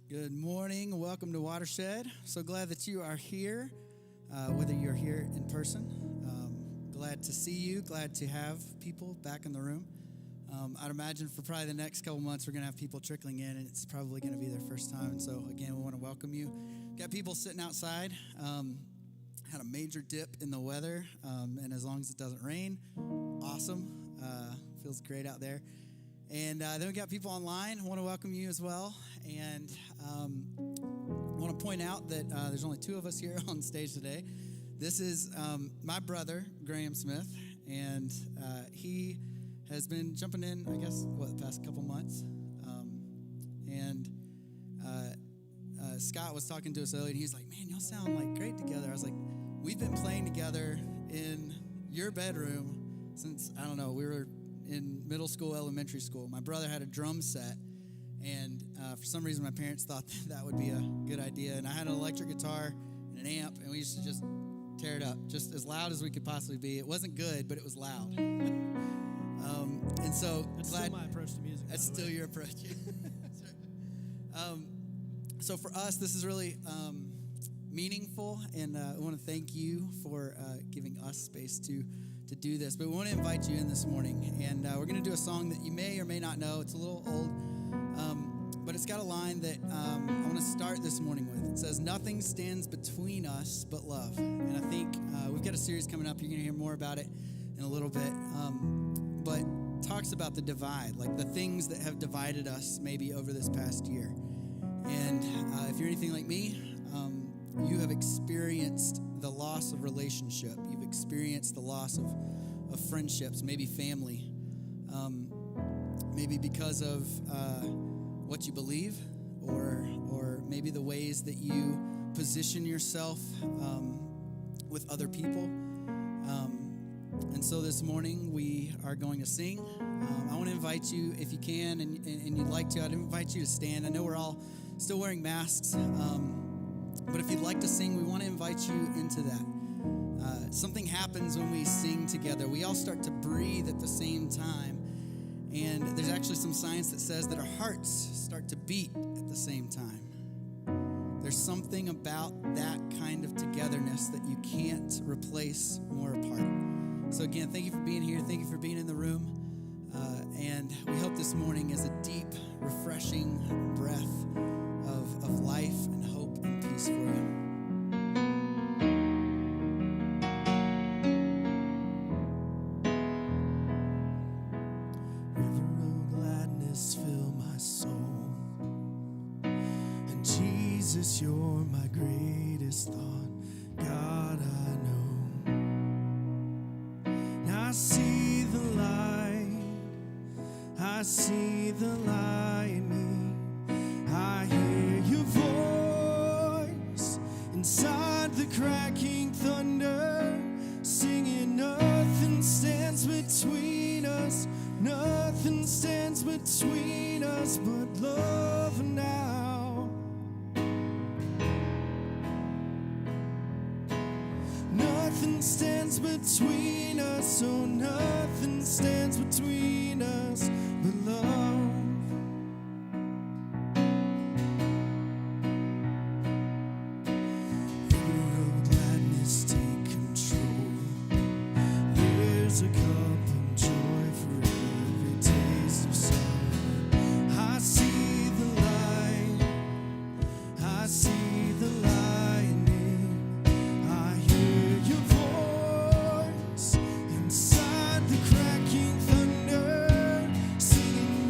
Good morning. Welcome to Watershed. So glad that you are here, whether you're here in person. Glad to see you. Glad to have people back in the room. I'd imagine for probably the next couple months, we're going to have people trickling in, and it's probably going to be their first time. And so, again, we want to welcome you. Got people sitting outside. Had a major dip in the weather, and as long as it doesn't rain, awesome. Feels great out there. And then we got people online. I want to welcome you as well. And I want to point out that there's only two of us here on stage today. This is my brother, Graham Smith, and he has been jumping in, I guess, the past couple months. Scott was talking to us earlier, and he's like, man, y'all sound like great together. I was like, we've been playing together in your bedroom since, I don't know, we were in middle school, elementary school. My brother had a drum set, and for some reason my parents thought that would be a good idea. And I had an electric guitar and an amp, and we used to just tear it up, just as loud as we could possibly be. It wasn't good, but it was loud. And so that's glad, still my approach to music. That's still your approach. So for us, this is really meaningful, and I want to thank you for giving us space to do this. But we want to invite you in this morning, and we're going to do a song that you may or may not know. It's a little old, but it's got a line that I want to start this morning with. It says, "Nothing stands between us but love." And I think we've got a series coming up. You're going to hear more about it in a little bit, but talks about the divide, like the things that have divided us maybe over this past year. And if you're anything like me, you have experienced the loss of relationship. You've experienced the loss of friendships, maybe family, maybe because of what you believe, or maybe the ways that you position yourself with other people. And so this morning we are going to sing. I want to invite you, if you can and you'd like to, I'd invite you to stand. I know we're all still wearing masks, but if you'd like to sing, we want to invite you into that. Something happens when we sing together. We all start to breathe at the same time, and there's actually some science that says that our hearts start to beat at the same time. There's something about that kind of togetherness that you can't replace more apart. So again, thank you for being here. Thank you for being in the room. And we hope this morning is a deep, refreshing breath of life and hope and peace for you. River of gladness fill my soul, and Jesus, you're my greatest thought. God, I know. And I see the light. I see the light in me. I hear your voice inside the cracking thunder, singing, nothing stands between us, nothing stands between us but love now. Nothing stands between us, oh, nothing stands between us but love. A cup of joy for every taste of sorrow. I see the light. I see the lightning. I hear your voice inside the cracking thunder, singing,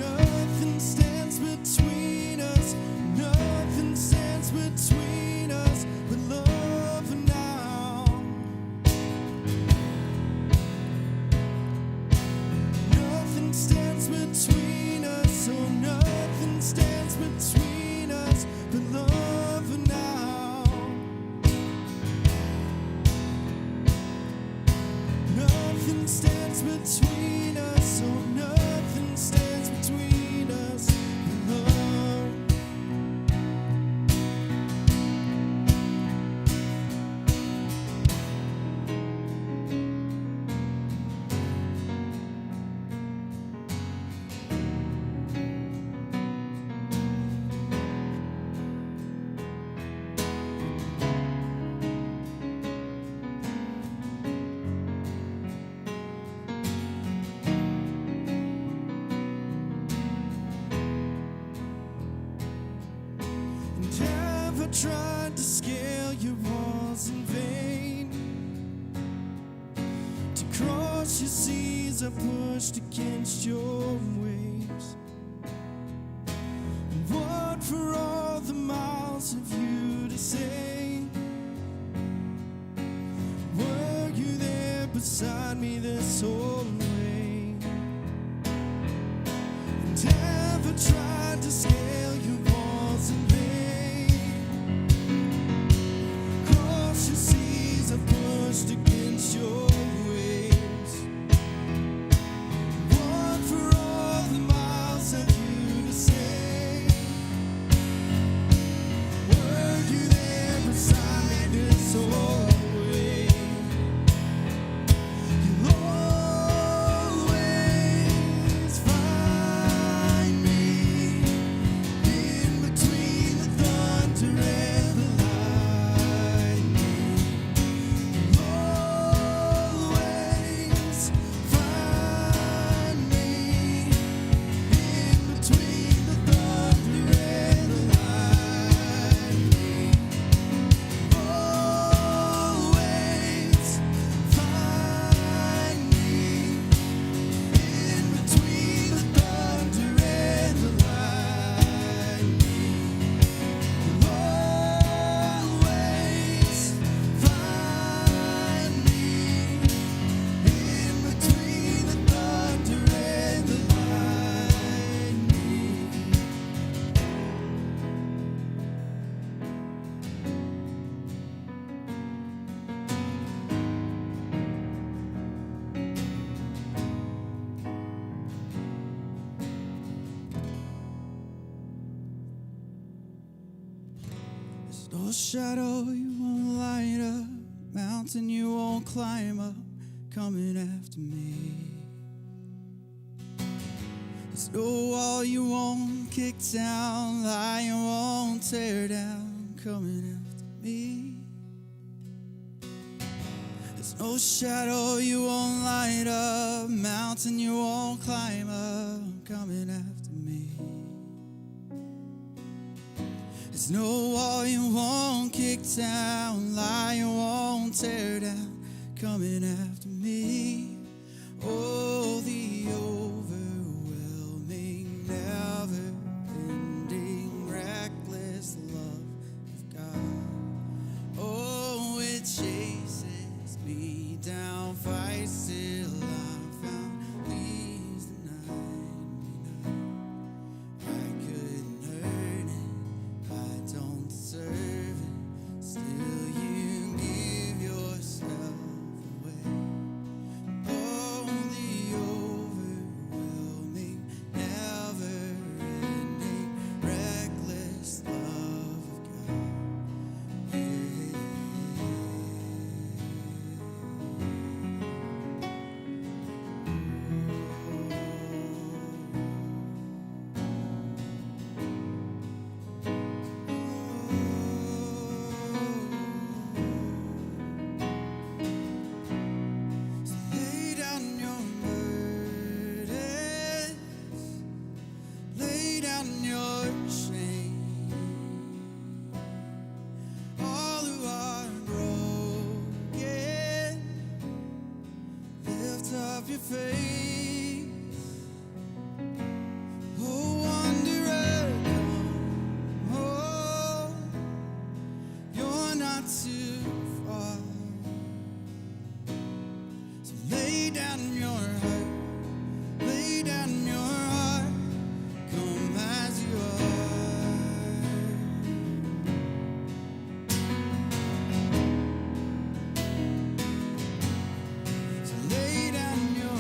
tried to scale your walls in vain. To cross your seas, I pushed against your waves. And what for all the miles have you to say? Were you there beside me this whole way? And ever tried to scale your walls in vain? Cross your seas, I pushed against your waves. What for all the miles have you to say? Were you there beside me this whole way? You'll always find me in between the thunder and the lightning. You'll always find me in between the thunder and the lightning. Always find me in between the thunder and the lightning. You'll always find me in between the thunder and the There's no shadow you won't light up, mountain you won't climb up, coming after me. There's no wall you won't kick down, lie you won't tear down, coming after me. There's no shadow you won't light up, mountain you won't climb up, coming after me. There's no wall you won't kick down, lie you won't tear down, coming after me. Oh, the overwhelming, never-ending, reckless love of God. Oh, it chases me down, fights till I'm found, leaves the 99. I couldn't earn it, I don't deserve it, still you give yourself away. Oh, the overwhelming, never-ending, reckless love of God. So lay down your burdens, lay down your shame. All who are broken, lift up your face. Oh, wanderer, come home. You're not too far. So lay down your heart, lay down your heart, come as you are. So lay down your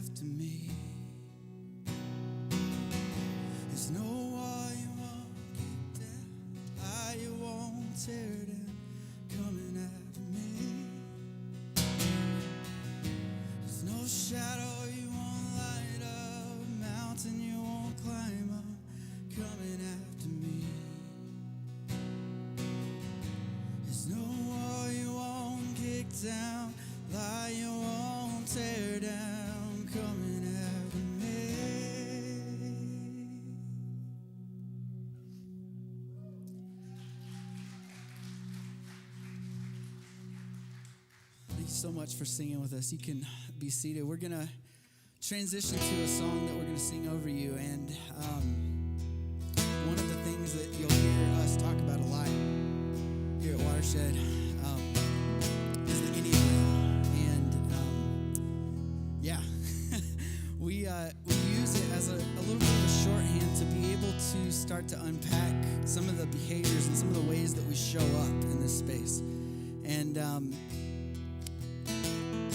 after me. There's no wall you won't kick down, lie you won't tear down, coming after me. There's no shadow you won't light up, mountain you won't climb up, coming after me. There's no wall you won't kick down, lie you won't tear down, coming after me. Thank you so much for singing with us. You can be seated. We're going to transition to a song that we're going to sing over you. And one of the things that you'll hear us talk about a lot here at Watershed is the Enneagram. And yeah, we use it as a little bit of a shorthand to be able to start to unpack some of the behaviors and some of the ways that we show up in this space. And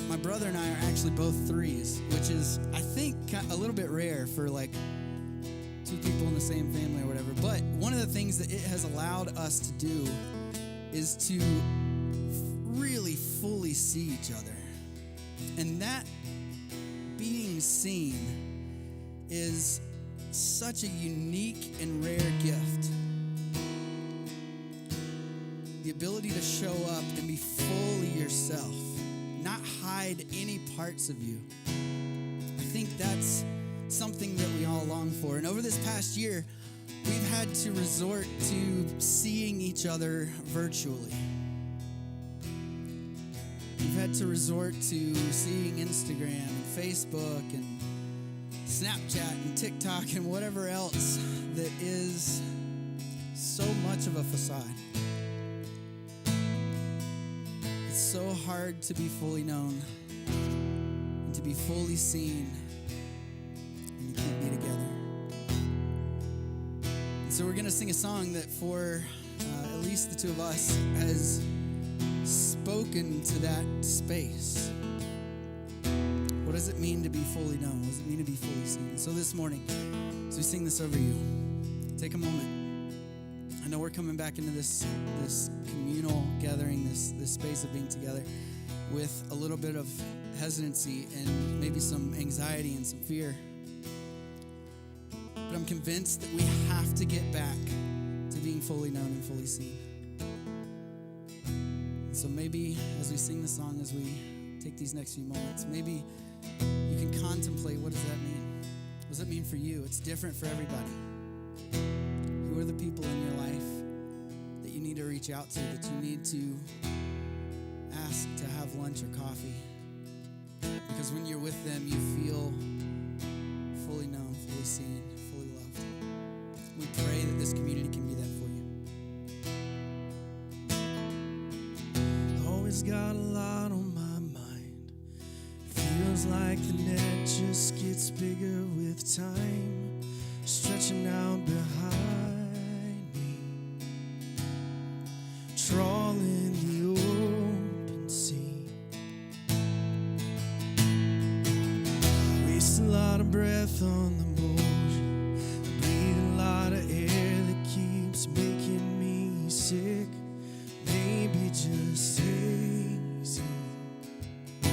my brother and I are actually both threes, which is, I think, a little bit rare for like two people in the same family or whatever. But one of the things that it has allowed us to do is to really fully see each other. And that being seen is such a unique and rare gift. The ability to show up and be fully yourself, not hide any parts of you. I think that's something that we all long for. And over this past year, we've had to resort to seeing each other virtually. We've had to resort to seeing Instagram and Facebook and Snapchat and TikTok and whatever else that is so much of a facade. It's so hard to be fully known and to be fully seen when you can't be together. And so we're going to sing a song that for at least the two of us has spoken to that space. What does it mean to be fully known? What does it mean to be fully seen? So this morning, as we sing this over you, take a moment. I know we're coming back into this communal gathering, this space of being together with a little bit of hesitancy and maybe some anxiety and some fear. But I'm convinced that we have to get back to being fully known and fully seen. And so maybe as we sing the song, as we take these next few moments, maybe you can contemplate, what does that mean? What does it mean for you? It's different for everybody. Who are the people in your life that you need to reach out to, that you need to ask to have lunch or coffee? Because when you're with them, you feel fully known, fully seen, fully loved. We pray that this community can be that for you. Always got a lot on my mind. Feels like the net just gets bigger with time, stretching out behind me, trawling the open sea. Waste a lot of breath on the motion, breathe a lot of air that keeps making me sick, maybe just hazy, a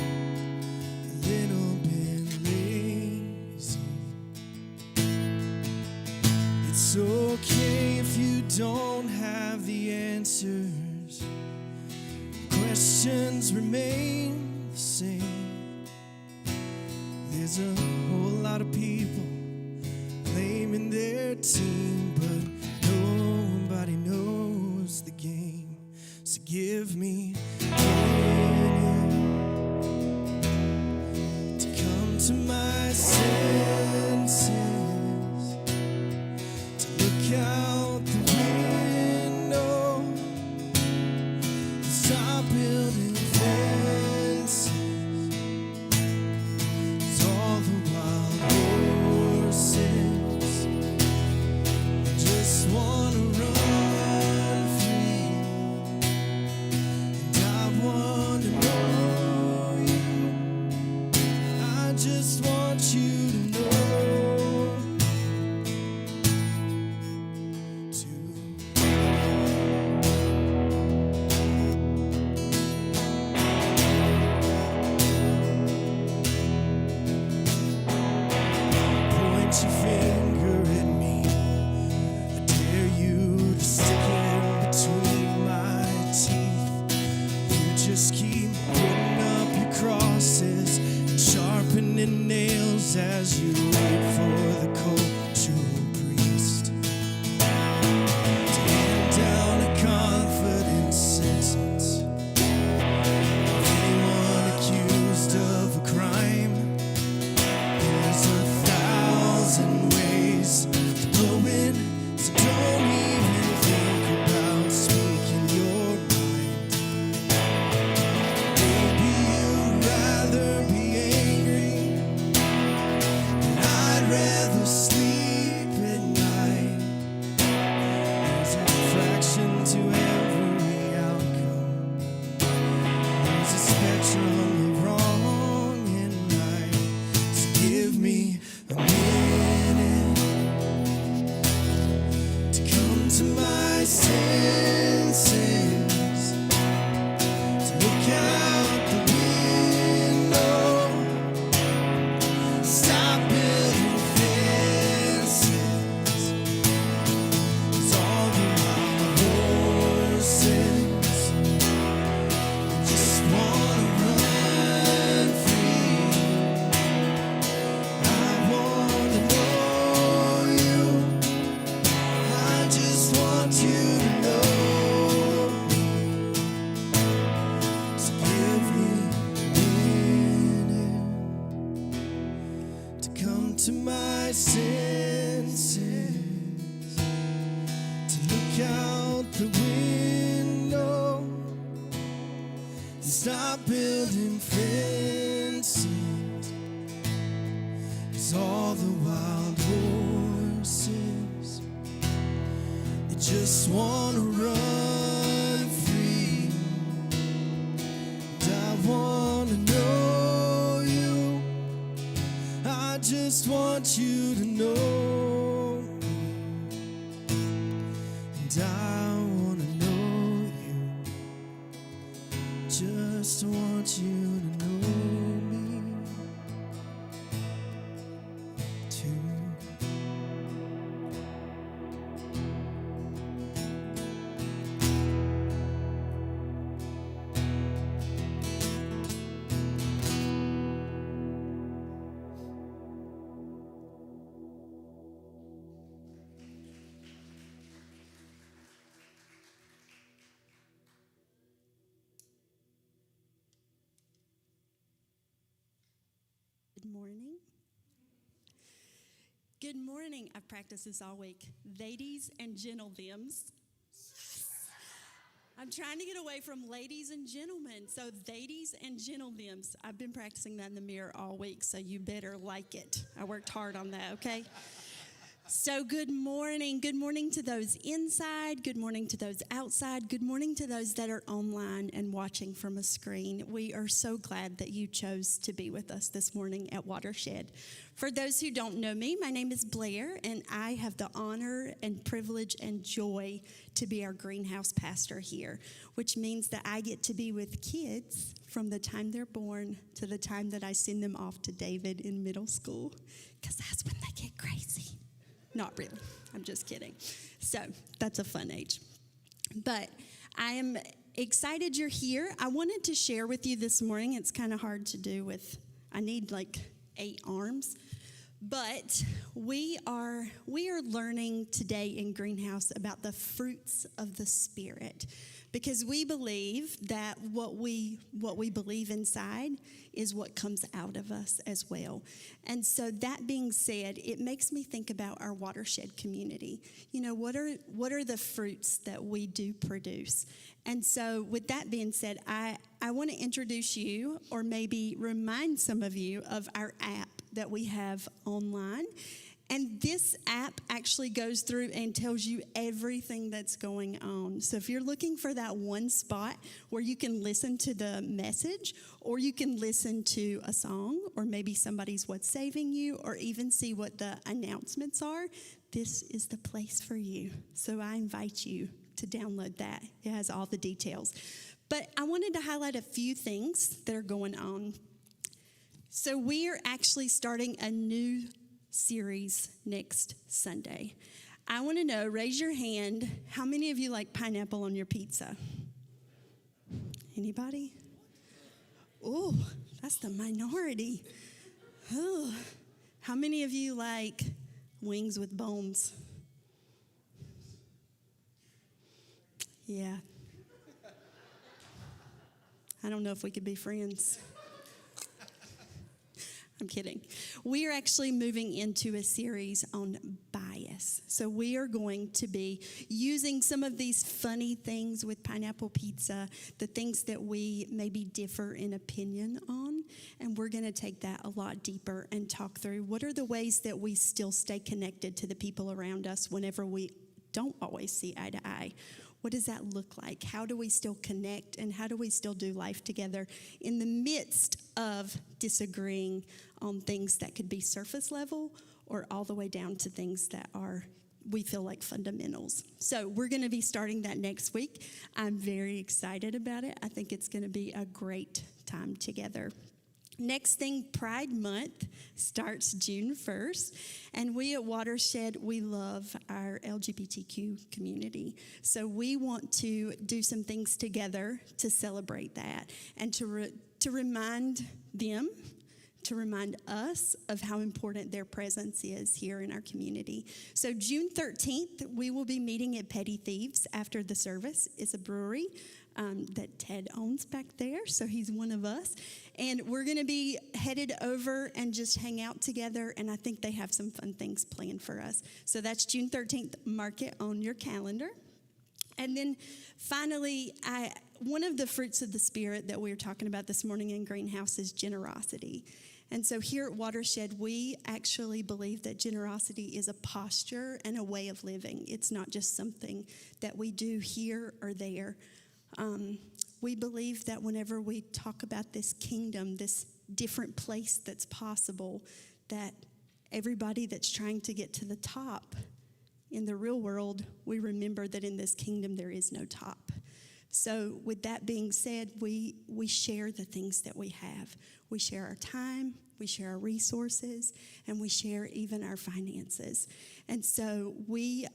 little bit lazy. It's okay if you don't have the answers. Questions remain the same. There's a whole lot of people claiming their team, but nobody knows the game. So give me a minute to come to my senses, to look out the window and stop building fences. 'Cause all the wild horses just wanna run free, and I wanna know you. I just want point your finger at me. I dare you to stick it between my teeth. You just keep putting up your crosses and sharpening nails as you wait for the cultural priest to hand down a confident sentence. Anyone accused of a crime, there's 1,000 ways to go in, so don't even think about speaking your mind. Maybe you'd rather be angry, and I'd rather sleep at night. There's a fraction to every outcome. There's a spectrum of wrong and right. So give me a minute to come to my senses, to look out the window, stop building fences, 'cause all the wild horses just wanna run free. I wanna know you. I just want you to know. So give me a minute to come to my senses, to look out the window, and stop building fences, 'cause all the wild horses, they just wanna run free. And I wanna know you. I just want you to know. And I wanna know you. Just want you to know me too. Good morning. Good morning. I've practiced this all week. Ladies and gentlethems. I'm trying to get away from ladies and gentlemen. So ladies and gentlethems. I've been practicing that in the mirror all week, so you better like it. I worked hard on that, okay? So good morning. Good morning to those inside. Good morning to those outside. Good morning to those that are online and watching from a screen. We are so glad that you chose to be with us this morning at Watershed. For those who don't know me, my name is Blair, and I have the honor and privilege and joy to be our greenhouse pastor here, which means that I get to be with kids from the time they're born to the time that I send them off to David in middle school, because that's when they get crazy. Not really. I'm just kidding. So that's a fun age. But I am excited you're here. I wanted to share with you this morning. It's kind of hard to do with, I need like 8 arms. But we are learning today in Greenhouse about the fruits of the Spirit, because we believe that what we believe inside is what comes out of us as well. And so that being said, it makes me think about our Watershed community. You know, what are the fruits that we do produce? And so with that being said, I want to introduce you, or maybe remind some of you, of our app that we have online. And this app actually goes through and tells you everything that's going on. So if you're looking for that one spot where you can listen to the message, or you can listen to a song, or maybe somebody's What's Saving You, or even see what the announcements are, this is the place for you. So I invite you to download that. It has all the details. But I wanted to highlight a few things that are going on. So we are actually starting a new series next Sunday. I want to know, raise your hand, how many of you like pineapple on your pizza? Anybody? Oh, that's the minority. Oh. How many of you like wings with bones? Yeah. I don't know if we could be friends. I'm kidding. We are actually moving into a series on bias. So we are going to be using some of these funny things with pineapple pizza, the things that we maybe differ in opinion on, and we're going to take that a lot deeper and talk through what are the ways that we still stay connected to the people around us whenever we don't always see eye to eye. What does that look like? How do we still connect, and how do we still do life together in the midst of disagreeing on things that could be surface level or all the way down to things that are, we feel like, fundamentals? So we're going to be starting that next week. I'm very excited about it. I think it's going to be a great time together. Next thing, Pride Month starts June 1st, and we at Watershed, we love our LGBTQ community. So we want to do some things together to celebrate that and to remind them, to remind us of how important their presence is here in our community. So June 13th, we will be meeting at Petty Thieves after the service. It's a brewery that Ted owns back there, so he's one of us. And we're going to be headed over and just hang out together, and I think they have some fun things planned for us. So that's June 13th. Mark it on your calendar. And then finally, one of the fruits of the Spirit that we were talking about this morning in Greenhouse is generosity. And so here at Watershed, we actually believe that generosity is a posture and a way of living. It's not just something that we do here or there. We believe that whenever we talk about this kingdom, this different place that's possible, that everybody that's trying to get to the top in the real world, we remember that in this kingdom there is no top. So with that being said, we share the things that we have. We share our time, we share our resources, and we share even our finances. And so we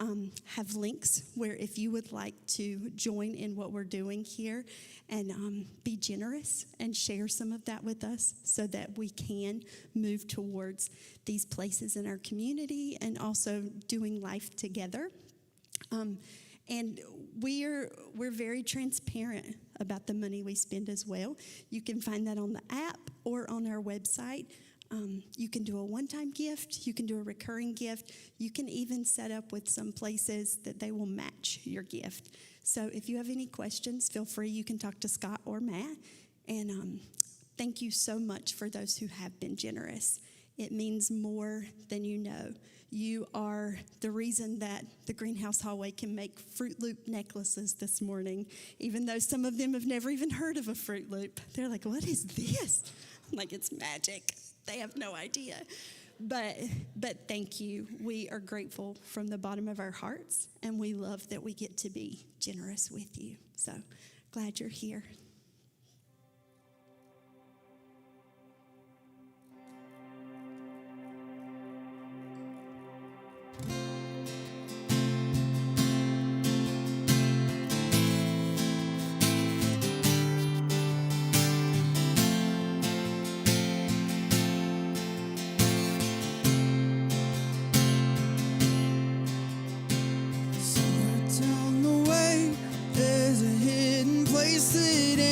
have links where if you would like to join in what we're doing here and be generous and share some of that with us so that we can move towards these places in our community and also doing life together. And we're very transparent about the money we spend as well. You can find that on the app or on our website. You can do a one-time gift. You can do a recurring gift. You can even set up with some places that they will match your gift. So if you have any questions, feel free. You can talk to Scott or Matt. And thank you so much for those who have been generous. It means more than you know. You are the reason that the Greenhouse Hallway can make Fruit Loop necklaces this morning, even though some of them have never even heard of a Fruit Loop. They're like, what is this? I'm like, it's magic. They have no idea. But thank you. We are grateful from the bottom of our hearts, and we love that we get to be generous with you. So glad you're here. Somewhere down the way, there's a hidden place that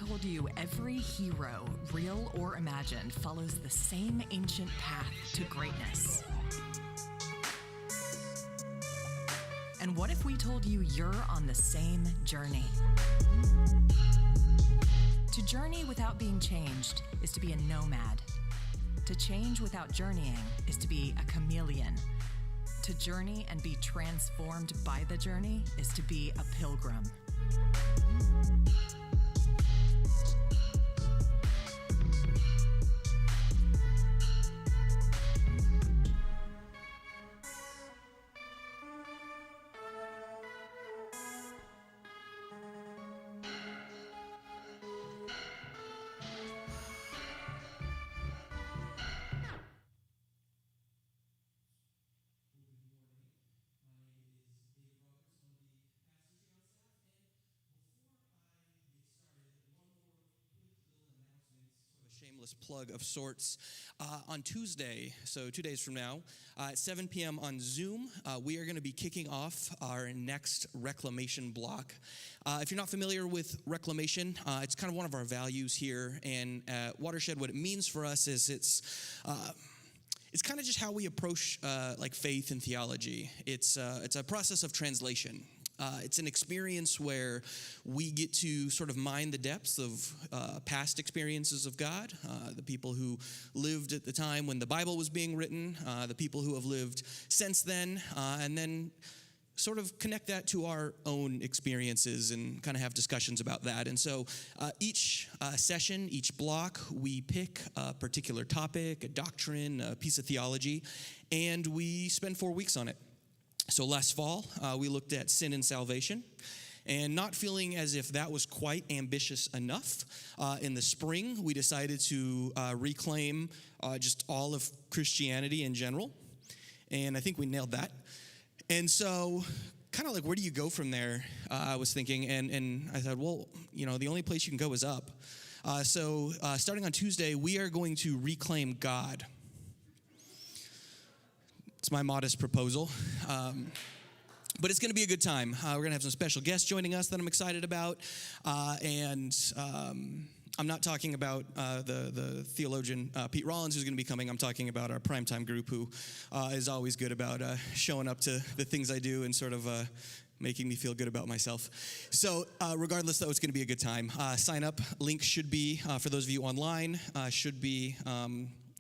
told you every hero, real or imagined, follows the same ancient path to greatness? And what if we told you you're on the same journey? To journey without being changed is to be a nomad. To change without journeying is to be a chameleon. To journey and be transformed by the journey is to be a pilgrim. Shameless plug of sorts. On Tuesday, so 2 days from now, at 7 p.m. on Zoom, we are going to be kicking off our next Reclamation block. If you're not familiar with Reclamation, it's kind of one of our values here, and at Watershed, what it means for us is it's kind of just how we approach like faith and theology. It's a process of translation. It's an experience where we get to sort of mine the depths of past experiences of God, the people who lived at the time when the Bible was being written, the people who have lived since then, and then sort of connect that to our own experiences and kind of have discussions about that. And so each session, each block, we pick a particular topic, a doctrine, a piece of theology, and we spend 4 weeks on it. So last fall, we looked at sin and salvation, and not feeling as if that was quite ambitious enough, in the spring, we decided to reclaim just all of Christianity in general, and I think we nailed that. And so kind of like, where do you go from there, I was thinking, and I thought, well, the only place you can go is up. So starting on Tuesday, we are going to reclaim God. It's my modest proposal, but it's going to be a good time. We're going to have some special guests joining us that I'm excited about, and I'm not talking about the theologian Pete Rollins, who's going to be coming. I'm talking about our primetime group, who is always good about showing up to the things I do and sort of making me feel good about myself. So regardless, though, it's going to be a good time. Sign up. Link should be, for those of you online, should be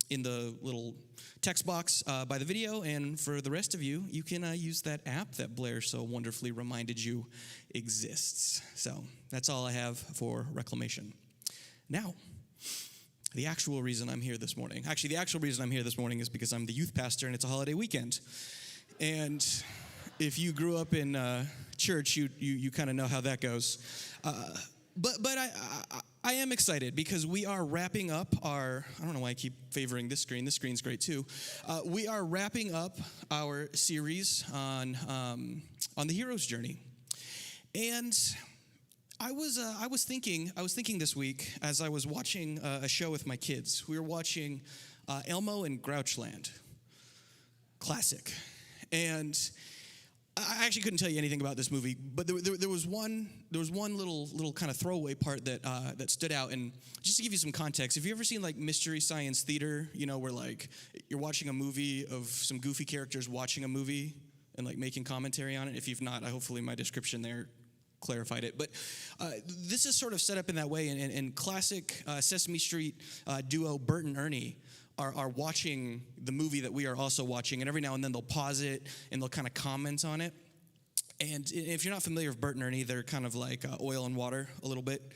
in the little text box by the video, and for the rest of you, you can use that app that Blair so wonderfully reminded you exists. So that's all I have for Reclamation. Now, the actual reason I'm here this morning. Actually, the actual reason I'm here this morning is because I'm the youth pastor and it's a holiday weekend. And if you grew up in church, you kind of know how that goes. But I am excited because we are wrapping up our, I don't know why I keep favoring this screen's great too. We are wrapping up our series on the hero's journey. And I was thinking this week as I was watching a show with my kids. We were watching Elmo and Grouchland. Classic. And I actually couldn't tell you anything about this movie, but there was one little kind of throwaway part that stood out. And just to give you some context, have you ever seen like Mystery Science Theater? Where like you're watching a movie of some goofy characters watching a movie and like making commentary on it. If you've not, hopefully my description there clarified it. But this is sort of set up in that way. And classic Sesame Street duo Bert and Ernie are watching the movie that we are also watching, and every now and then they'll pause it and they'll kind of comment on it. And if you're not familiar with Bert and Ernie, they're kind of like oil and water a little bit,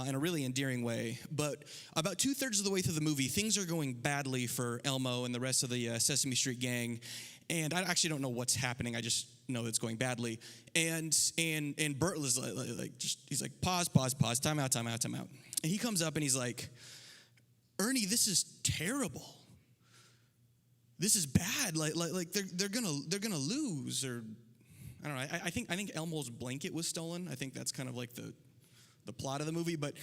in a really endearing way. But about 2/3 of the way through the movie, things are going badly for Elmo and the rest of the Sesame Street gang. And I actually don't know what's happening. I just know it's going badly. And Bert was he's like, pause, time out. And he comes up and he's like, Ernie, this is terrible. This is bad. Like they're gonna lose, or I don't know. I think Elmo's blanket was stolen. I think that's kind of like the plot of the movie. But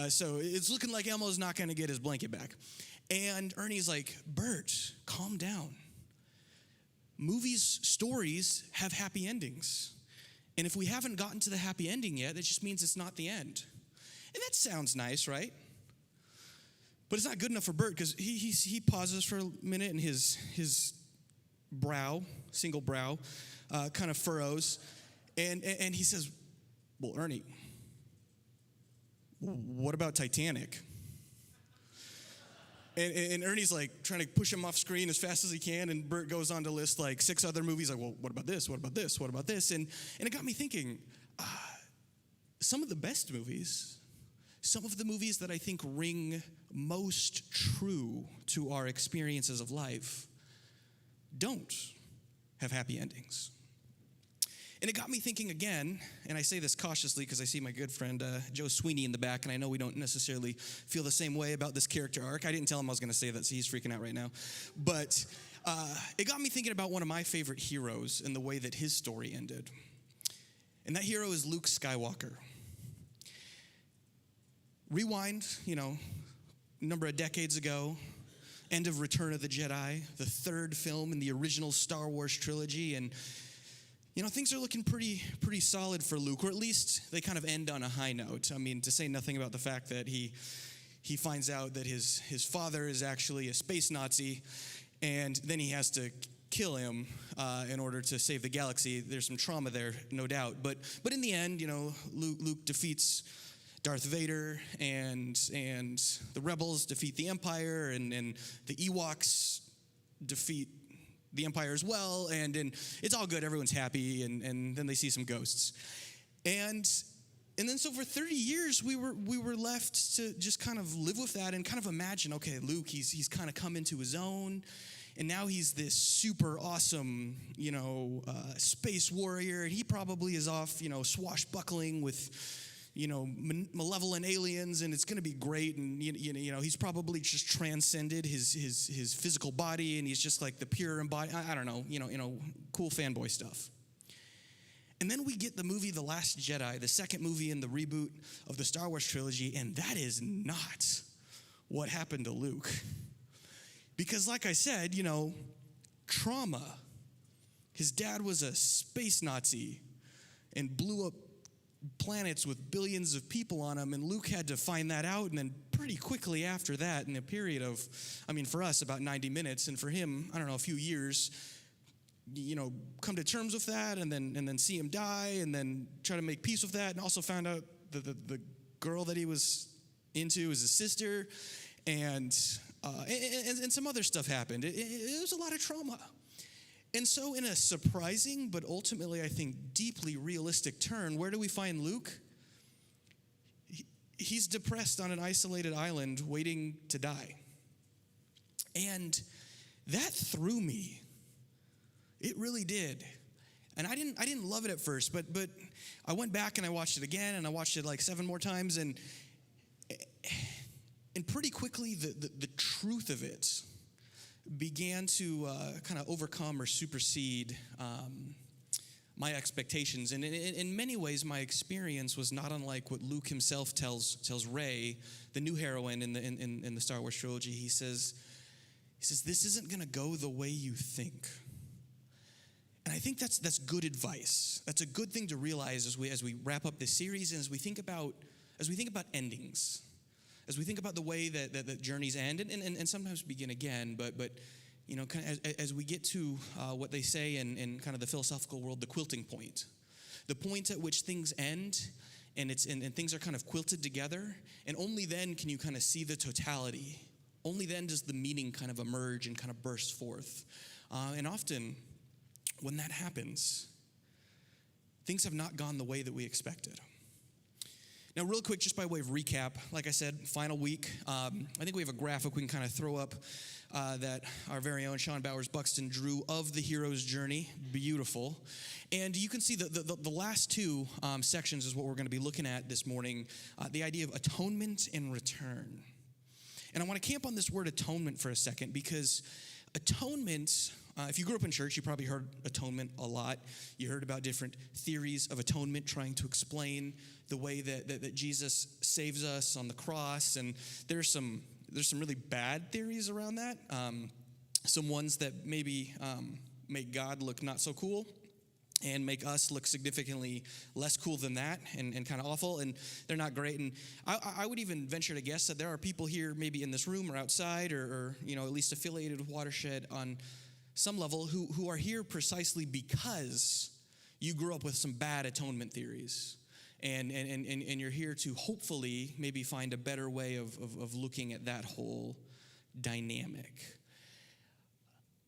so it's looking like Elmo's not gonna get his blanket back. And Ernie's like, Bert, calm down. Stories have happy endings. And if we haven't gotten to the happy ending yet, that just means it's not the end. And that sounds nice, right? But it's not good enough for Bert because he pauses for a minute and his brow, single brow, kind of furrows. And he says, well, Ernie, what about Titanic? And Ernie's like trying to push him off screen as fast as he can, and Bert goes on to list like 6 other movies. Like, well, what about this? What about this? What about this? And it got me thinking, some of the best movies, some of the movies that I think ring most true to our experiences of life don't have happy endings. And it got me thinking again, and I say this cautiously because I see my good friend Joe Sweeney in the back, and I know we don't necessarily feel the same way about this character arc. I didn't tell him I was going to say that, so he's freaking out right now. But it got me thinking about one of my favorite heroes and the way that his story ended. And that hero is Luke Skywalker. Rewind, a number of decades ago, end of Return of the Jedi, the 3rd film in the original Star Wars trilogy, and things are looking pretty solid for Luke, or at least they kind of end on a high note. I mean, to say nothing about the fact that he finds out that his father is actually a space Nazi, and then he has to kill him in order to save the galaxy. There's some trauma there, no doubt. But in the end, Luke defeats Darth Vader, and the rebels defeat the Empire, and the Ewoks defeat the Empire as well, and it's all good. Everyone's happy, and then they see some ghosts, and then so for 30 years we were left to just kind of live with that and kind of imagine, okay, Luke, he's kind of come into his own, and now he's this super awesome, space warrior, and he probably is off, swashbuckling with malevolent aliens, and it's going to be great, and he's probably just transcended his physical body, and he's just like the pure embodiment. I don't know, cool fanboy stuff. And then we get the movie The Last Jedi, the 2nd movie in the reboot of the Star Wars trilogy, and that is not what happened to Luke. Because like I said, trauma. His dad was a space Nazi and blew up planets with billions of people on them, and Luke had to find that out, and then pretty quickly after that, in a period of, for us, about 90 minutes, and for him, I don't know, a few years, come to terms with that, and then see him die, and then try to make peace with that, and also found out that the girl that he was into is his sister, and some other stuff happened. It was a lot of trauma. And so in a surprising, but ultimately, I think, deeply realistic turn, where do we find Luke? He's depressed on an isolated island waiting to die. And that threw me. It really did. And I didn't love it at first, but I went back and I watched it again, and I watched it like 7 more times, and pretty quickly the truth of it began to kind of overcome or supersede my expectations. And in many ways, my experience was not unlike what Luke himself tells Rey, the new heroine in the Star Wars trilogy. He says, this isn't going to go the way you think. And I think that's good advice. That's a good thing to realize as we wrap up this series, and as we think about endings. As we think about the way that journeys end and sometimes begin again, but kind of as we get to what they say in kind of the philosophical world, the quilting point, the point at which things end and things are kind of quilted together, and only then can you kind of see the totality. Only then does the meaning kind of emerge and kind of burst forth. And often, when that happens, things have not gone the way that we expected. Now, real quick, just by way of recap, like I said, final week. I think we have a graphic we can kind of throw up that our very own Sean Bowers-Buxton drew of the hero's journey. Beautiful. And you can see the last 2 sections is what we're going to be looking at this morning, the idea of atonement and return. And I want to camp on this word atonement for a second, because atonement, if you grew up in church, you probably heard atonement a lot. You heard about different theories of atonement trying to explain the way that Jesus saves us on the cross. And there's some really bad theories around that. Some ones that maybe make God look not so cool. and make us look significantly less cool than that and kind of awful, and they're not great. And I would even venture to guess that there are people here maybe in this room or outside or at least affiliated with Watershed on some level who are here precisely because you grew up with some bad atonement theories. And you're here to hopefully maybe find a better way of looking at that whole dynamic.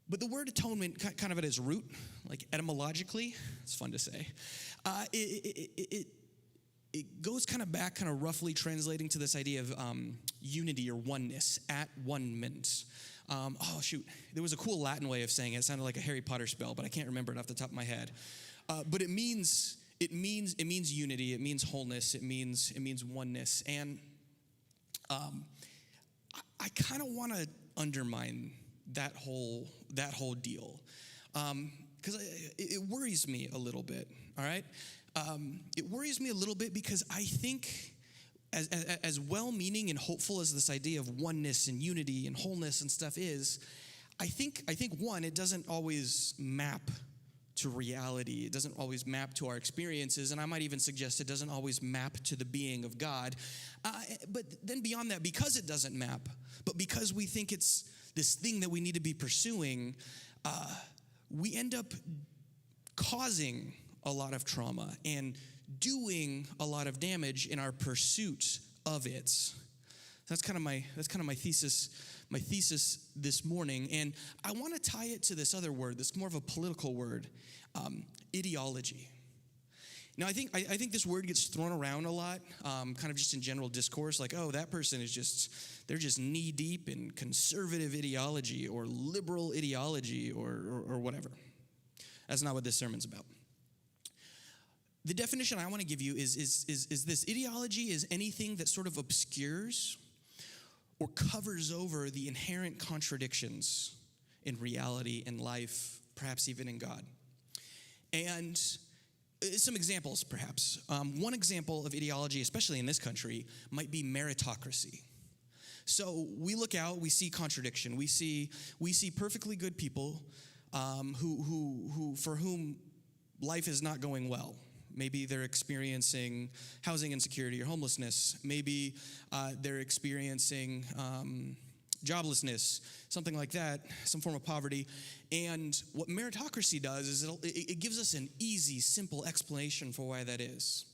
But the word atonement, kind of at its root, like etymologically, it's fun to say, it goes kind of back, kind of roughly translating to this idea of unity or oneness, at one-ment. There was a cool Latin way of saying it. It sounded like a Harry Potter spell, but I can't remember it off the top of my head. But it means unity. It means wholeness. It means oneness. And I kind of want to undermine that whole deal, because it worries me a little bit. All right, it worries me a little bit because I think, as well-meaning and hopeful as this idea of oneness and unity and wholeness and stuff is, I think one, it doesn't always map to reality. It doesn't always map to our experiences, and I might even suggest it doesn't always map to the being of God. But then beyond that, because it doesn't map, but because we think it's this thing that we need to be pursuing, we end up causing a lot of trauma and doing a lot of damage in our pursuit of it. That's kind of my thesis this morning, and I want to tie it to this other word that's more of a political word, ideology. Now, I think this word gets thrown around a lot, kind of just in general discourse, like, oh, that person they're just knee deep in conservative ideology or liberal ideology or whatever. That's not what this sermon's about. The definition I want to give you is this: ideology is anything that sort of obscures or covers over the inherent contradictions in reality and life, perhaps even in God. And some examples, perhaps. One example of ideology, especially in this country, might be meritocracy. So we look out, we see contradiction. We see perfectly good people who for whom life is not going well. Maybe they're experiencing housing insecurity or homelessness. Maybe they're experiencing joblessness, something like that, some form of poverty. And what meritocracy does is it gives us an easy, simple explanation for why that is.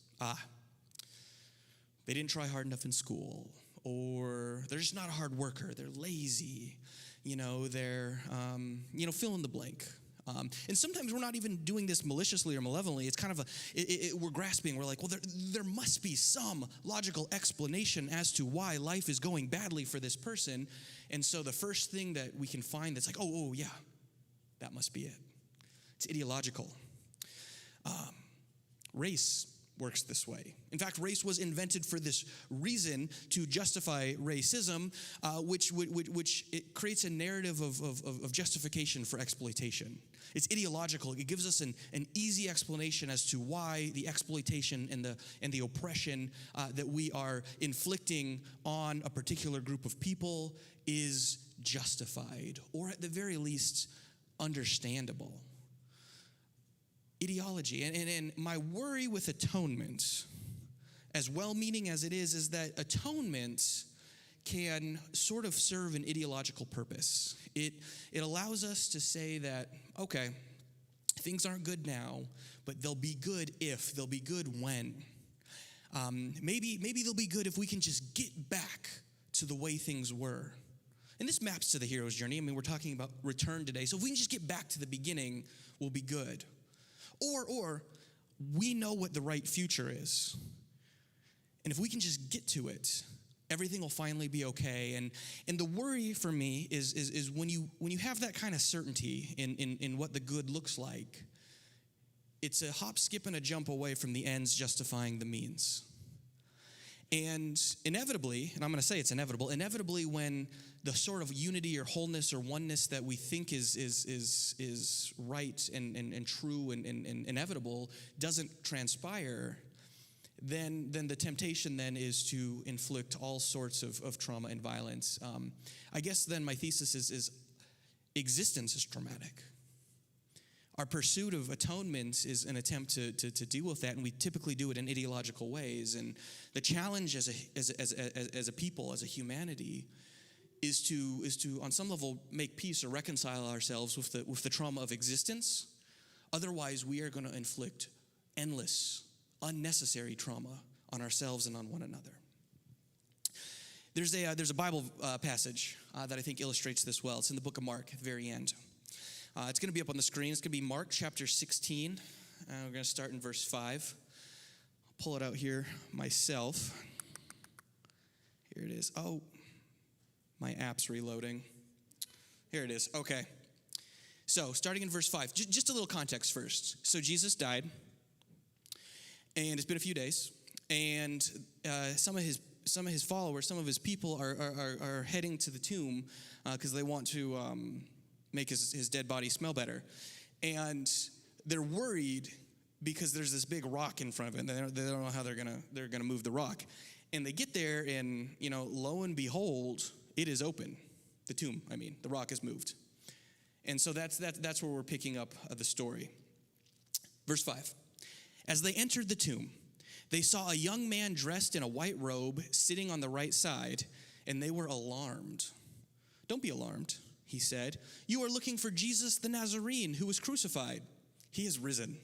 They didn't try hard enough in school, or they're just not a hard worker. They're lazy. They're fill in the blank. And sometimes we're not even doing this maliciously or malevolently. It's kind of we're grasping. We're like, well, there must be some logical explanation as to why life is going badly for this person. And so the first thing that we can find that's like, oh yeah, that must be it. It's ideological. Race works this way. In fact, race was invented for this reason, to justify racism, which it creates a narrative of justification for exploitation. It's ideological. It gives us an easy explanation as to why the exploitation and the oppression that we are inflicting on a particular group of people is justified, or at the very least, understandable. Ideology. And my worry with atonement, as well-meaning as it is that atonement can sort of serve an ideological purpose. It allows us to say that, okay, things aren't good now, but they'll be good if, they'll be good when. Maybe they'll be good if we can just get back to the way things were. And this maps to the hero's journey. I mean, we're talking about return today. So if we can just get back to the beginning, we'll be good. Or we know what the right future is. And if we can just get to it, everything will finally be okay. And the worry for me is when you have that kind of certainty in what the good looks like, it's a hop, skip, and a jump away from the ends justifying the means. And inevitably, and I'm going to say it's inevitably when the sort of unity or wholeness or oneness that we think is right and true and inevitable doesn't transpire, then the temptation then is to inflict all sorts of trauma and violence. I guess then my thesis is existence is traumatic. Our pursuit of atonement is an attempt to deal with that, and we typically do it in ideological ways. And the challenge as a people, as a humanity, is to on some level make peace or reconcile ourselves with the trauma of existence. Otherwise, we are going to inflict endless, unnecessary trauma on ourselves and on one another. There's a Bible passage that I think illustrates this well. It's in the book of Mark at the very end. It's going to be up on the screen. It's going to be Mark chapter 16. We're going to start in verse 5. I'll pull it out here myself. Here it is. Oh, my app's reloading. Here it is. Okay. So, starting in verse 5, just a little context first. So, Jesus died, and it's been a few days, and some of his followers, some of his people are heading to the tomb because they want to make his dead body smell better. And they're worried because there's this big rock in front of it, and they don't know how they're gonna move the rock. And they get there, and lo and behold, it is open. The tomb, the rock is moved. And so that's where we're picking up the story. Verse 5. As they entered the tomb, they saw a young man dressed in a white robe sitting on the right side, and they were alarmed. "Don't be alarmed," he said. "You are looking for Jesus the Nazarene who was crucified. He is risen.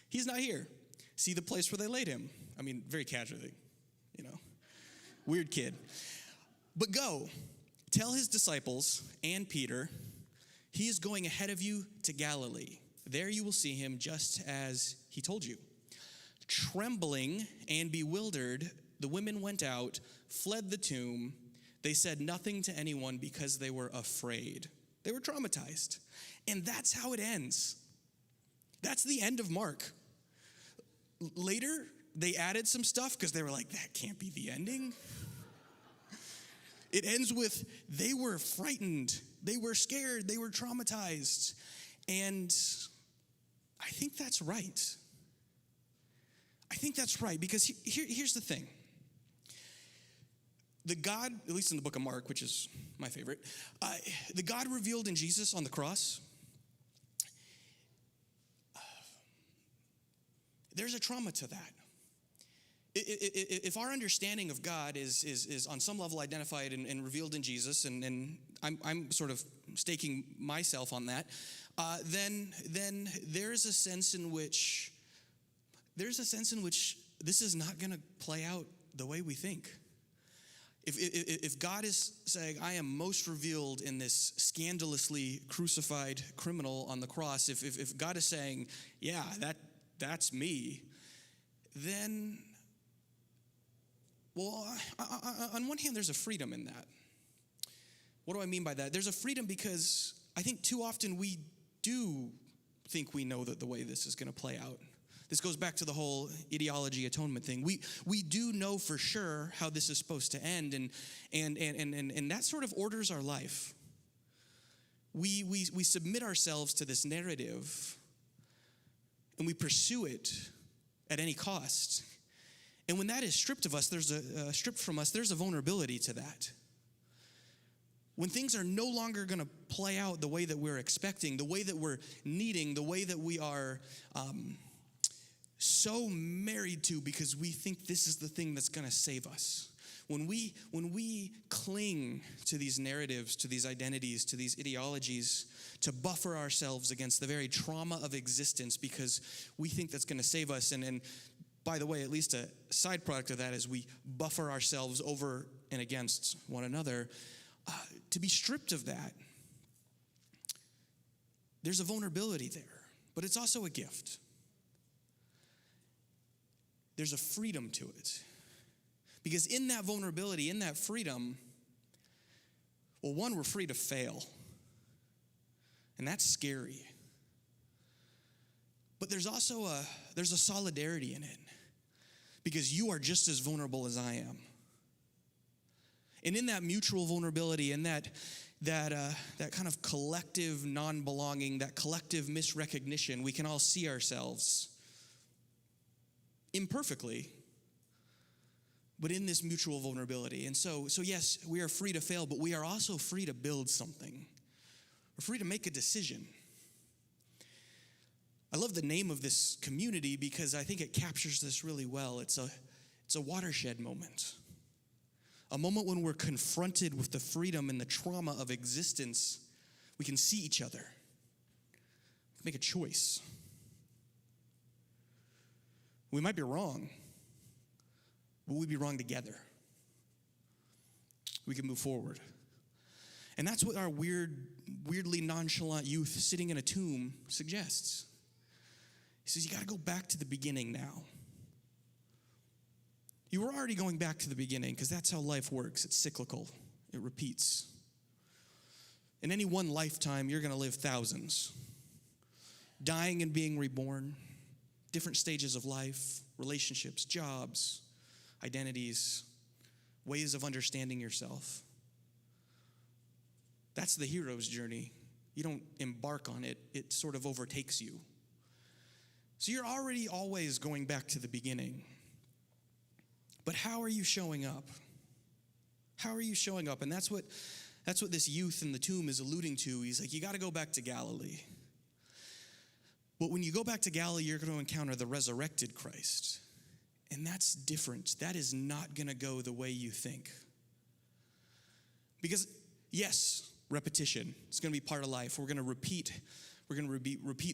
He's not here. See the place where they laid him." Very casually, Weird kid. "But go, tell his disciples and Peter, he is going ahead of you to Galilee. There you will see him just as he told you." Trembling and bewildered, the women went out, fled the tomb. They said nothing to anyone because they were afraid. They were traumatized. And that's how it ends. That's the end of Mark. Later, they added some stuff because they were like, that can't be the ending. It ends with, they were frightened, they were scared, they were traumatized. And I think that's right. I think that's right, because here's the thing. The God, at least in the book of Mark, which is my favorite, the God revealed in Jesus on the cross, there's a trauma to that. If our understanding of God is on some level identified and revealed in Jesus, and I'm sort of staking myself on that, then there's a sense in which this is not going to play out the way we think. If God is saying, I am most revealed in this scandalously crucified criminal on the cross, if God is saying, yeah, that's me, then, well, on one hand, there's a freedom in that. What do I mean by that? There's a freedom because I think too often we do think we know that the way this is going to play out. This goes back to the whole ideology atonement thing. We do know for sure how this is supposed to end, and that sort of orders our life. We submit ourselves to this narrative, and we pursue it at any cost. And when that is stripped of us, stripped from us, there's a vulnerability to that. When things are no longer going to play out the way that we're expecting, the way that we're needing, the way that we are so married to because we think this is the thing that's going to save us. When we cling to these narratives, to these identities, to these ideologies, to buffer ourselves against the very trauma of existence because we think that's going to save us, and by the way, at least a side product of that is we buffer ourselves over and against one another. To be stripped of that, there's a vulnerability there, but it's also a gift. There's a freedom to it. Because in that vulnerability, in that freedom, well, one, we're free to fail. And that's scary. But there's also there's a solidarity in it. Because you are just as vulnerable as I am. And in that mutual vulnerability, in that kind of collective non-belonging, that collective misrecognition, we can all see ourselves imperfectly, but in this mutual vulnerability. And so yes, we are free to fail, but we are also free to build something. We're free to make a decision. I love the name of this community because I think it captures this really well. It's a watershed moment. A moment when we're confronted with the freedom and the trauma of existence. We can see each other. We can make a choice. We might be wrong, but we'd be wrong together. We can move forward. And that's what our weirdly nonchalant youth sitting in a tomb suggests. He says, you got to go back to the beginning now. You were already going back to the beginning because that's how life works. It's cyclical. It repeats. In any one lifetime, you're going to live thousands. Dying and being reborn, different stages of life, relationships, jobs, identities, ways of understanding yourself. That's the hero's journey. You don't embark on it. It sort of overtakes you. So you're already always going back to the beginning. But how are you showing up? How are you showing up? And that's what this youth in the tomb is alluding to. He's like, you got to go back to Galilee. But when you go back to Galilee, you're going to encounter the resurrected Christ. And that's different. That is not going to go the way you think. Because, yes, repetition. It's going to be part of life. We're going to repeat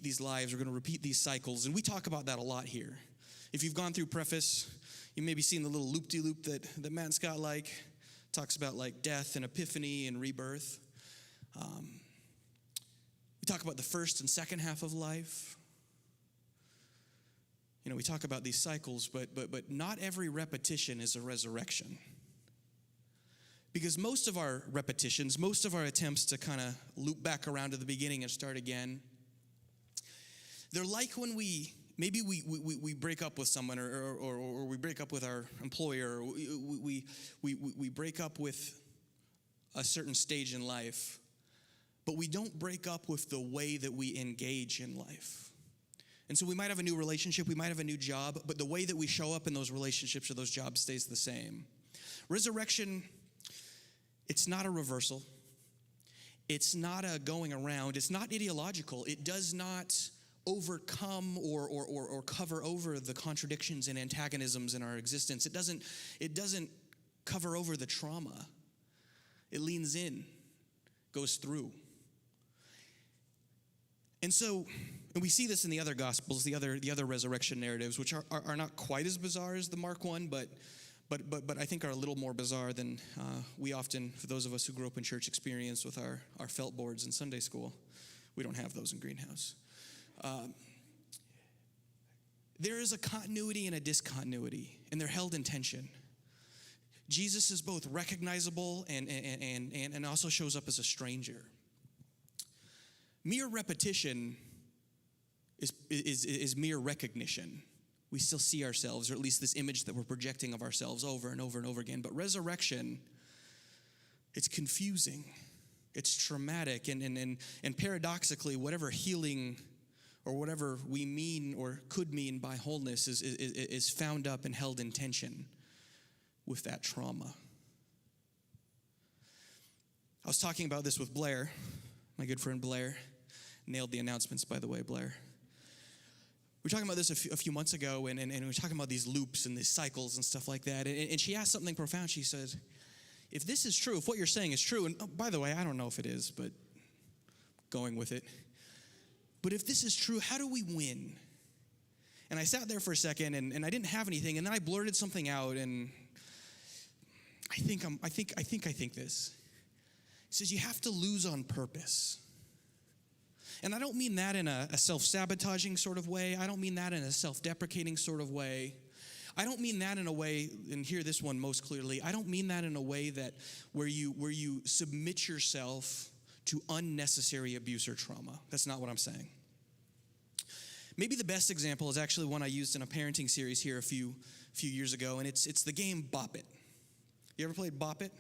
these lives. We're going to repeat these cycles. And we talk about that a lot here. If you've gone through preface, you may be seeing the little loop-de-loop that Matt Scott talks about like death and epiphany and rebirth. We talk about the first and second half of life. We talk about these cycles, but not every repetition is a resurrection. Because most of our repetitions, most of our attempts to kind of loop back around to the beginning and start again, they're like when we break up with someone or we break up with our employer, or we break up with a certain stage in life, but we don't break up with the way that we engage in life. And so we might have a new relationship, we might have a new job, but the way that we show up in those relationships or those jobs stays the same. Resurrection, it's not a reversal. It's not a going around. It's not ideological. It does not overcome or cover over the contradictions and antagonisms in our existence. It doesn't cover over the trauma. It leans in, goes through. And we see this in the other gospels, the other resurrection narratives, which are not quite as bizarre as the Mark one, but I think are a little more bizarre than we often, for those of us who grew up in church, experience with our felt boards in Sunday school. We don't have those in Greenhouse. There is a continuity and a discontinuity, and they're held in tension. Jesus is both recognizable and also shows up as a stranger. Mere repetition is mere recognition. We still see ourselves, or at least this image that we're projecting of ourselves over and over and over again. But resurrection, it's confusing. It's traumatic. And paradoxically, whatever healing or whatever we mean or could mean by wholeness is found up and held in tension with that trauma. I was talking about this with Blair, my good friend Blair. Nailed the announcements, by the way, Blair. We were talking about this a few months ago, and we were talking about these loops and these cycles and stuff like that. And she asked something profound. She says, if this is true, if what you're saying is true, and by the way, I don't know if it is, but going with it. But if this is true, how do we win? And I sat there for a second, and I didn't have anything, and then I blurted something out, and I think this. He says, you have to lose on purpose. And I don't mean that in a self-sabotaging sort of way. I don't mean that in a self-deprecating sort of way. I don't mean that in a way, and hear this one most clearly, I don't mean that in a way that where you submit yourself to unnecessary abuse or trauma. That's not what I'm saying. Maybe the best example is actually one I used in a parenting series here a few years ago, and it's the game Bop It. You ever played Bop It?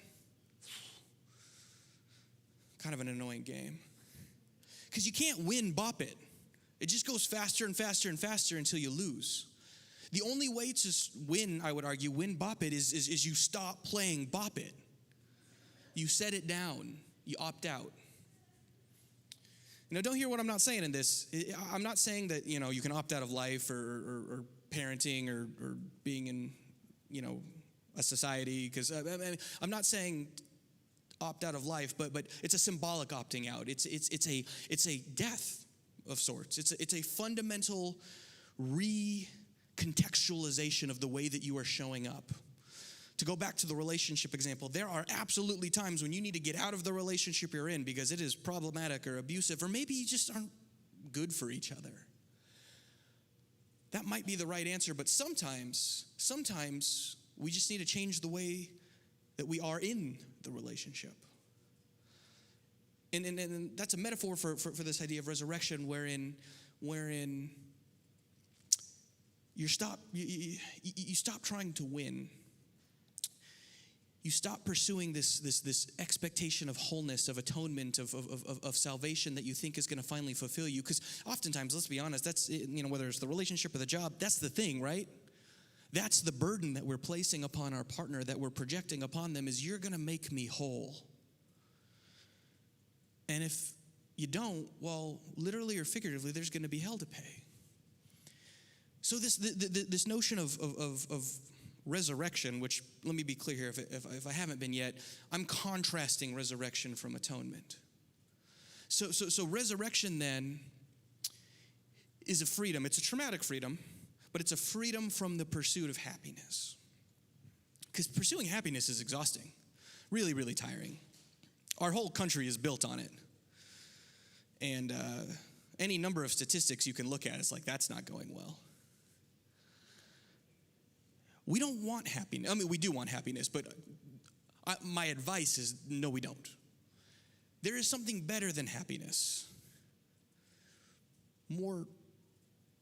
Kind of an annoying game. Because you can't win Bop It. It just goes faster and faster and faster until you lose. The only way to win, I would argue, win Bop It is you stop playing Bop It. You set it down. You opt out. Don't hear what I'm not saying in this. I'm not saying that, you can opt out of life or parenting or being in, a society, because I'm not saying opt out of life, but it's a symbolic opting out. It's a death of sorts. It's a fundamental recontextualization of the way that you are showing up. To go back to the relationship example, there are absolutely times when you need to get out of the relationship you're in because it is problematic or abusive, or maybe you just aren't good for each other. That might be the right answer, but sometimes we just need to change the way that we are in the relationship. And that's a metaphor for this idea of resurrection, wherein you stop trying to win. You stop pursuing this expectation of wholeness, of atonement, of salvation that you think is going to finally fulfill you. Because oftentimes, let's be honest, that's, whether it's the relationship or the job, that's the thing, right? That's the burden that we're placing upon our partner, that we're projecting upon them, is you're going to make me whole. And if you don't, well, literally or figuratively, there's going to be hell to pay. So this notion of resurrection, which, let me be clear here, if I haven't been yet, I'm contrasting resurrection from atonement. So resurrection then is a freedom. It's a traumatic freedom, but it's a freedom from the pursuit of happiness. Because pursuing happiness is exhausting, really, really tiring. Our whole country is built on it. And any number of statistics you can look at, it's like, that's not going well. We don't want happiness. I mean, we do want happiness, but my advice is no, we don't. There is something better than happiness. More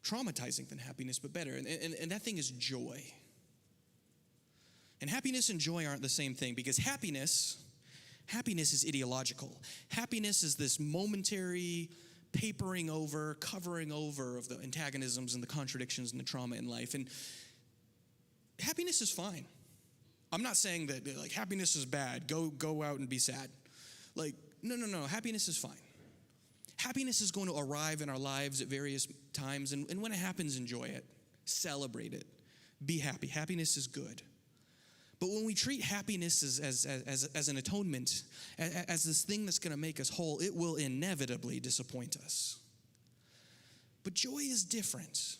traumatizing than happiness, but better. And that thing is joy. And happiness and joy aren't the same thing, because happiness is ideological. Happiness is this momentary papering over, covering over of the antagonisms and the contradictions and the trauma in life. And happiness is fine. I'm not saying that like happiness is bad. Go out and be sad. Like, no. Happiness is fine. Happiness is going to arrive in our lives at various times, and when it happens, enjoy it. Celebrate it. Be happy. Happiness is good. But when we treat happiness as an atonement, as this thing that's going to make us whole, it will inevitably disappoint us. But joy is different.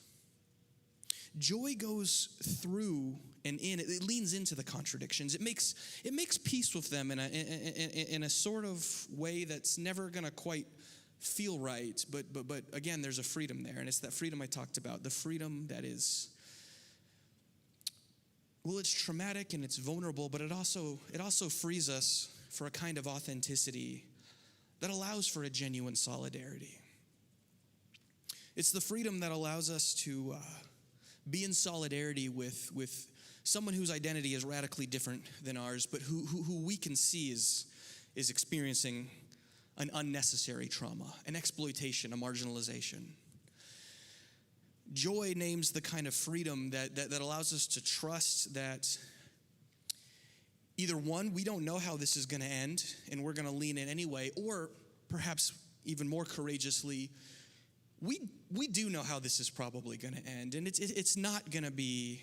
Joy goes through and in. It leans into the contradictions. It makes peace with them in a sort of way that's never going to quite feel right. But again, there's a freedom there, and it's that freedom I talked about. The freedom that is, well, it's traumatic and it's vulnerable, but it also frees us for a kind of authenticity that allows for a genuine solidarity. It's the freedom that allows us to be in solidarity with someone whose identity is radically different than ours, but who we can see is experiencing an unnecessary trauma, an exploitation, a marginalization. Joy names the kind of freedom that allows us to trust that either one, we don't know how this is going to end, and we're going to lean in anyway, or perhaps even more courageously, we do know how this is probably going to end, and it's not going to be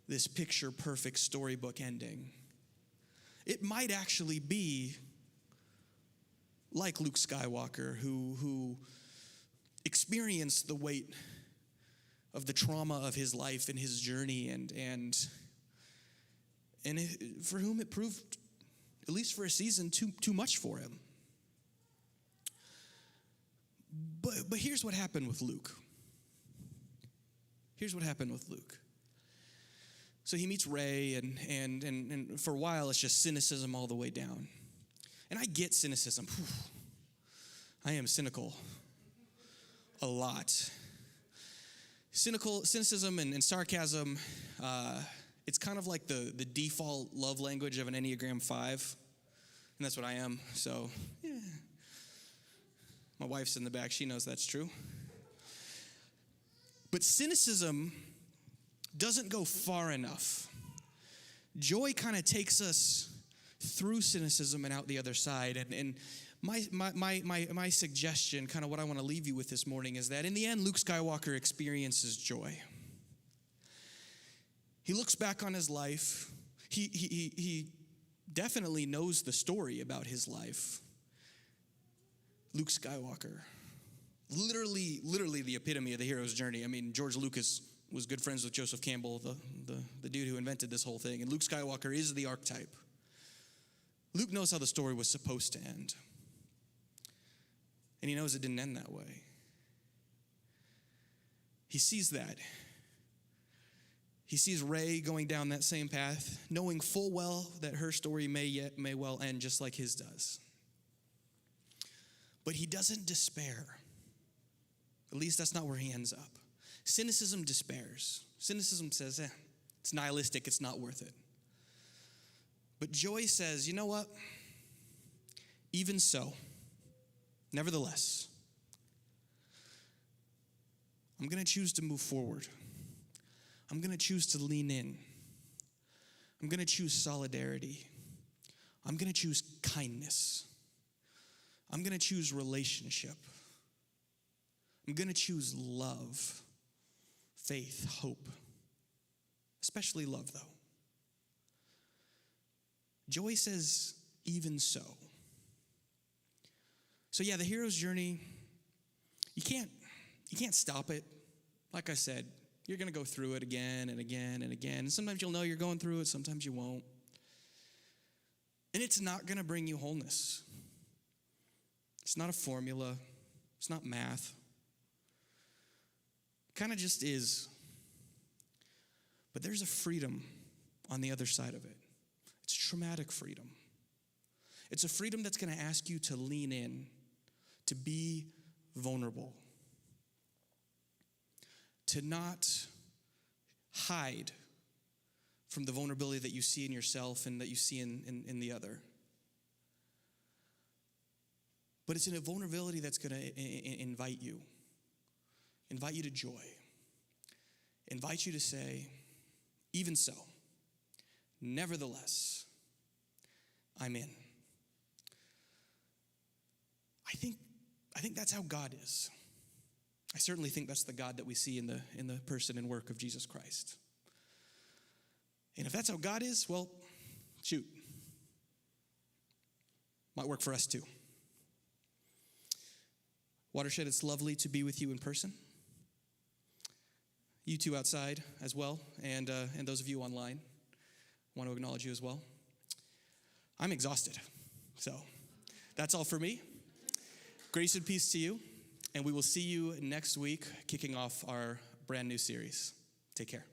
this picture-perfect storybook ending. It might actually be like Luke Skywalker, who experienced the weight of the trauma of his life and his journey, and for whom it proved, at least for a season, too much for him. But here's what happened with Luke. So he meets Rey, and for a while it's just cynicism all the way down. And I get cynicism. I am cynical a lot. Cynicism and sarcasm, it's kind of like the default love language of an Enneagram 5. And that's what I am, so yeah. My wife's in the back. She knows that's true. But cynicism doesn't go far enough. Joy kind of takes us through cynicism and out the other side. And my suggestion, kind of what I want to leave you with this morning, is that in the end, Luke Skywalker experiences joy. He looks back on his life. He definitely knows the story about his life. Luke Skywalker, literally the epitome of the hero's journey. I mean, George Lucas was good friends with Joseph Campbell, the dude who invented this whole thing, and Luke Skywalker is the archetype. Luke knows how the story was supposed to end, and he knows it didn't end that way. He sees that. He sees Rey going down that same path, knowing full well that her story may well end just like his does. But he doesn't despair. At least that's not where he ends up. Cynicism despairs. Cynicism says, it's nihilistic, it's not worth it. But joy says, you know what? Even so, nevertheless, I'm going to choose to move forward. I'm going to choose to lean in. I'm going to choose solidarity. I'm going to choose kindness. I'm going to choose relationship. I'm going to choose love, faith, hope. Especially love, though. Joy says, even so. So yeah, the hero's journey, you can't stop it. Like I said, you're going to go through it again and again and again. And sometimes you'll know you're going through it, sometimes you won't. And it's not going to bring you wholeness. It's not a formula. It's not math. It kind of just is. But there's a freedom on the other side of it. It's traumatic freedom. It's a freedom that's going to ask you to lean in, to be vulnerable, to not hide from the vulnerability that you see in yourself and that you see in the other. But it's in a vulnerability that's going to invite you to joy, invite you to say, even so, nevertheless, I'm in. I think that's how God is. I certainly think that's the God that we see in the person and work of Jesus Christ. And if that's how God is, well, shoot, might work for us too. Watershed, it's lovely to be with you in person. You two outside as well, and those of you online, I want to acknowledge you as well. I'm exhausted, so that's all for me. Grace and peace to you, and we will see you next week, kicking off our brand new series. Take care.